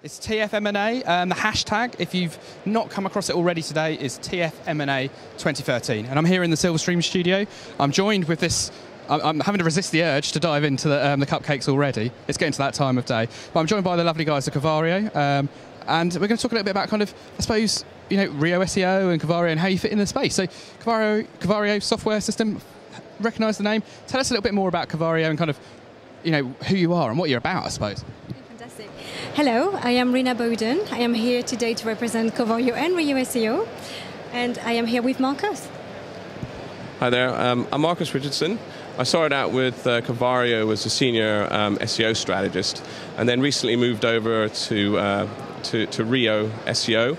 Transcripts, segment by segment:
It's TFMA. The hashtag, if you've not come across it already today, is TFMA 2013. And I'm here in the Silverstream studio. I'm joined with this. I'm having to resist the urge to dive into the cupcakes already. It's getting to that time of day. But I'm joined by the lovely guys at Covario. And we're going to talk a little bit about kind of, I suppose, you know, RioSEO and Covario and how you fit in the space. So Covario software system, recognise the name. Tell us a little bit more about Covario and kind of, you know, who you are and what you're about, I suppose. Fantastic. Hello, I am Reena Bowden. I am here today to represent Covario and RioSEO. And I am here with Marcos. Hi there, I'm Marcos-Richardson. I started out with Covario as a senior SEO strategist, and then recently moved over to RioSEO,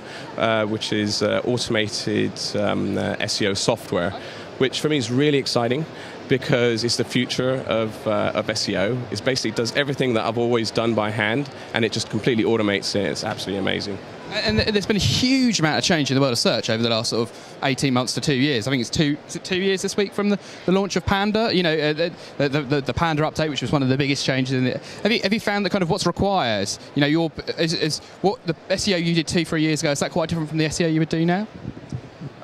which is automated SEO software, which for me is really exciting because it's the future of SEO. It basically does everything that I've always done by hand, and it just completely automates it. It's absolutely amazing. And there's been a huge amount of change in the world of search over the last sort of 18 months to 2 years. I think it's 2 years this week from the launch of Panda. You know, the Panda update, which was one of the biggest changes in it. Have you found that kind of what's required? You know, is what the SEO you did 2-3 years ago, is that quite different from the SEO you would do now?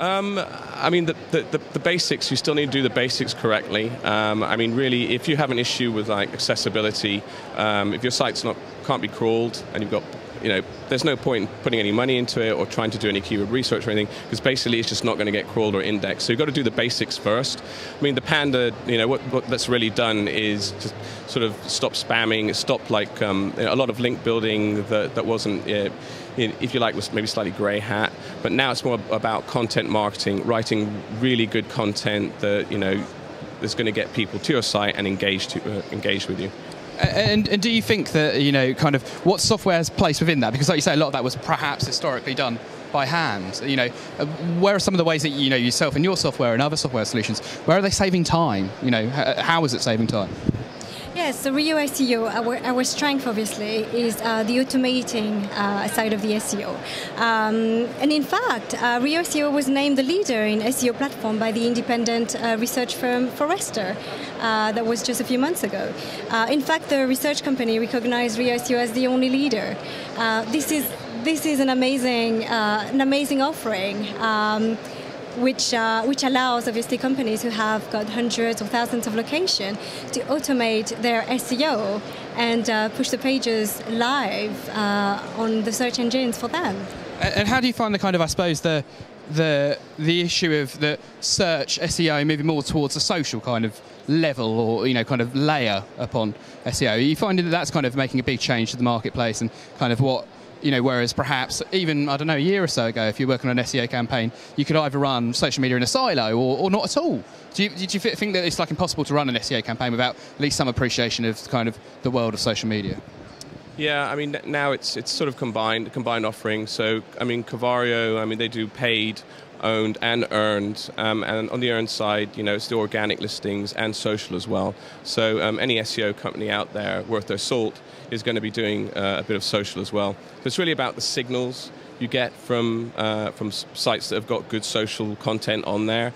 I mean, the basics, you still need to do the basics correctly. I mean, really, if you have an issue with like accessibility, if your site's can't be crawled and you've got, you know, there's no point in putting any money into it or trying to do any keyword research or anything, because basically it's just not going to get crawled or indexed. So you've got to do the basics first. I mean, the Panda, you know, what that's really done is to sort of stop spamming, stop like a lot of link building that wasn't, if you like, was maybe slightly grey hat. But now it's more about content marketing, writing really good content that, you know, that's going to get people to your site and engaged with you. And do you think that, you know, kind of what software is placed within that? Because like you say, a lot of that was perhaps historically done by hand. You know, where are some of the ways that, you know, yourself and your software and other software solutions, where are they saving time? You know, how is it saving time? Yes, so RioSEO, our strength obviously is the automating side of the SEO. And in fact, RioSEO was named the leader in SEO platform by the independent research firm Forrester. That was just a few months ago. In fact, the research company recognized RioSEO as the only leader. This is an amazing offering. Which allows obviously companies who have got hundreds or thousands of locations to automate their SEO and push the pages live on the search engines for them. And how do you find the kind of, I suppose, the issue of the search SEO moving more towards a social kind of level, or, you know, kind of layer upon SEO? Are you finding that that's kind of making a big change to the marketplace and kind of what, you know, whereas perhaps even, I don't know, a year or so ago, if you're working on an SEO campaign, you could either run social media in a silo or not at all. Do you think that it's like impossible to run an SEO campaign without at least some appreciation of kind of the world of social media? Yeah, I mean, now it's sort of combined offering. So, I mean, Covario, I mean, they do paid, owned and earned, and on the earned side, you know, it's the organic listings and social as well. So any SEO company out there worth their salt is going to be doing a bit of social as well. So it's really about the signals you get from sites that have got good social content on there.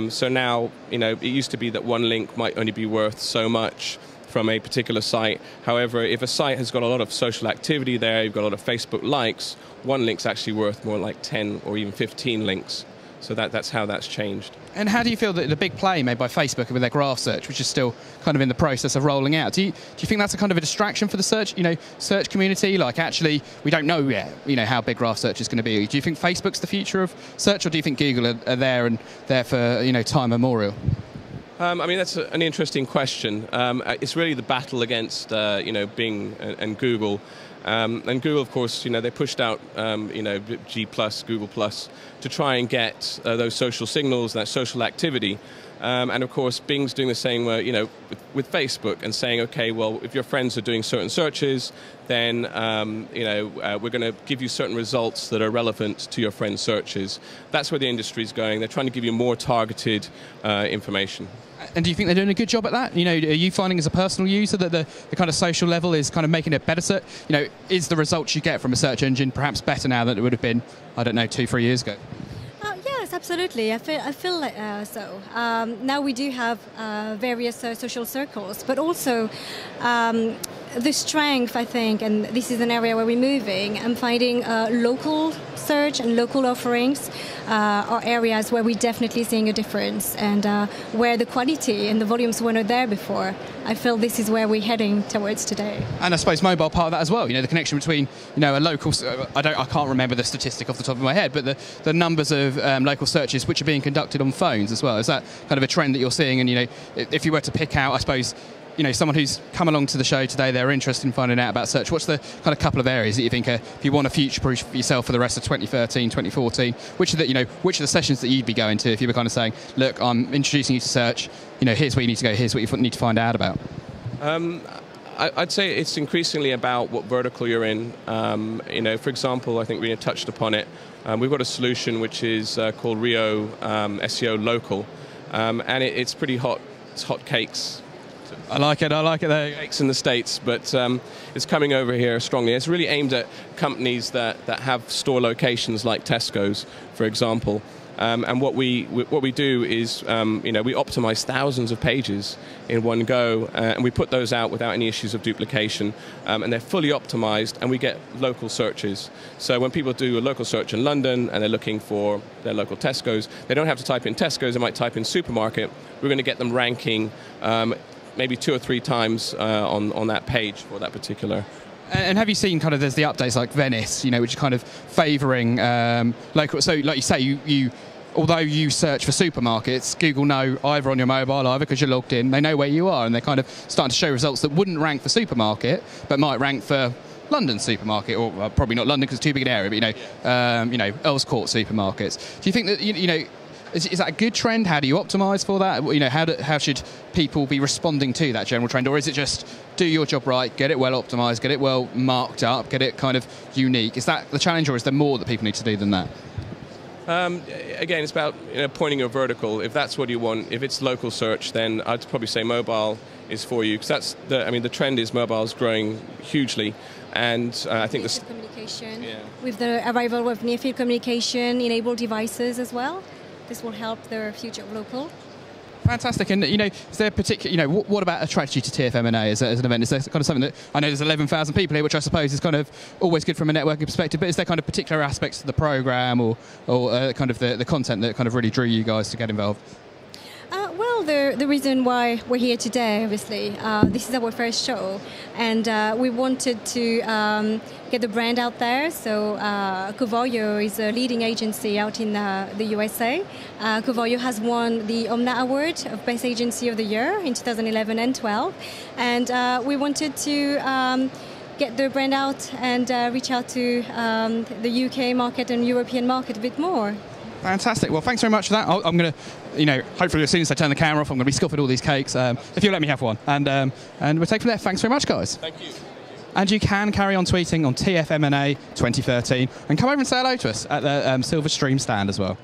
So now, you know, it used to be that one link might only be worth so much from a particular site. However, if a site has got a lot of social activity there, you've got a lot of Facebook likes, one link's actually worth more like 10 or even 15 links. So that's how that's changed. And how do you feel that the big play made by Facebook with their graph search, which is still kind of in the process of rolling out, do you think that's a kind of a distraction for the search community? Like, actually, we don't know yet, you know, how big graph search is going to be. Do you think Facebook's the future of search, or do you think Google are there and there for, you know, time immemorial? I mean, that's an interesting question. It's really the battle against, you know, Bing and Google. And Google, of course, you know, they pushed out, you know, G+, Google+, to try and get those social signals, that social activity. And of course, Bing's doing the same, you know, with Facebook, and saying, okay, well, if your friends are doing certain searches, then, you know, we're going to give you certain results that are relevant to your friends' searches. That's where the industry's going. They're trying to give you more targeted information. And do you think they're doing a good job at that? You know, are you finding as a personal user that the kind of social level is kind of making it better? You know, is the results you get from a search engine perhaps better now than it would have been, I don't know, 2-3 years ago? Yes, absolutely. I feel like so. Now we do have various social circles, but also the strength, I think, and this is an area where we're moving, I'm finding local search and local offerings are areas where we're definitely seeing a difference, and where the quality and the volumes weren't there before. I feel this is where we're heading towards today. And I suppose mobile part of that as well. You know, the connection between, you know, a local. I can't remember the statistic off the top of my head, but the numbers of local searches which are being conducted on phones as well. Is that kind of a trend that you're seeing? And you know, if you were to pick out, I suppose, you know, someone who's come along to the show today, they're interested in finding out about search. What's the kind of couple of areas that you think, if you want to future-proof yourself for the rest of 2013, 2014, which are the sessions that you'd be going to if you were kind of saying, look, I'm introducing you to search, you know, here's where you need to go, here's what you need to find out about? I'd say it's increasingly about what vertical you're in. You know, for example, I think Reena touched upon it. We've got a solution which is called RioSEO Local, and it's pretty hot. It's hot cakes. I like it there. Cakes in the States, but it's coming over here strongly. It's really aimed at companies that have store locations like Tesco's, for example. And what we do is, you know, we optimize thousands of pages in one go, and we put those out without any issues of duplication, and they're fully optimized, and we get local searches. So when people do a local search in London and they're looking for their local Tesco's, they don't have to type in Tesco's, they might type in supermarket. We're going to get them ranking maybe 2 or 3 times on that page for that particular. And have you seen kind of, there's the updates like Venice, you know, which is kind of favouring local. So like you say, you although you search for supermarkets, Google know either on your mobile, either because you're logged in, they know where you are, and they're kind of starting to show results that wouldn't rank for supermarket, but might rank for London supermarket, or probably not London because it's too big an area, but you know, Earl's Court supermarkets. Do you think that, you know, is that a good trend? How do you optimise for that? You know, how should people be responding to that general trend? Or is it just do your job right, get it well optimised, get it well marked up, get it kind of unique? Is that the challenge, or is there more that people need to do than that? Again, it's about, you know, pointing your vertical. If that's what you want, if it's local search, then I'd probably say mobile is for you, because that's the trend is mobile is growing hugely, and I think the communication, with the arrival of near-field communication, enabled devices as well. This will help the future of local. Fantastic. And, you know, is there particular, you know, what about attracts you to TFMA as an event? Is there kind of something that, I know there's 11,000 people here, which I suppose is kind of always good from a networking perspective, but is there kind of particular aspects of the programme or kind of the content that kind of really drew you guys to get involved? Well, the reason why we're here today, obviously, this is our first show, and we wanted to get the brand out there. So Covario is a leading agency out in the USA. Covario has won the EMEA Award of Best Agency of the Year in 2011 and 12, and we wanted to get the brand out and reach out to the UK market and European market a bit more. Fantastic. Well, thanks very much for that. I'm going to, you know, hopefully as soon as I turn the camera off, I'm going to be scoffing all these cakes. If you'll let me have one. And we'll take from there. Thanks very much, guys. Thank you. And you can carry on tweeting on TFMA 2013 and come over and say hello to us at the Silver Stream stand as well.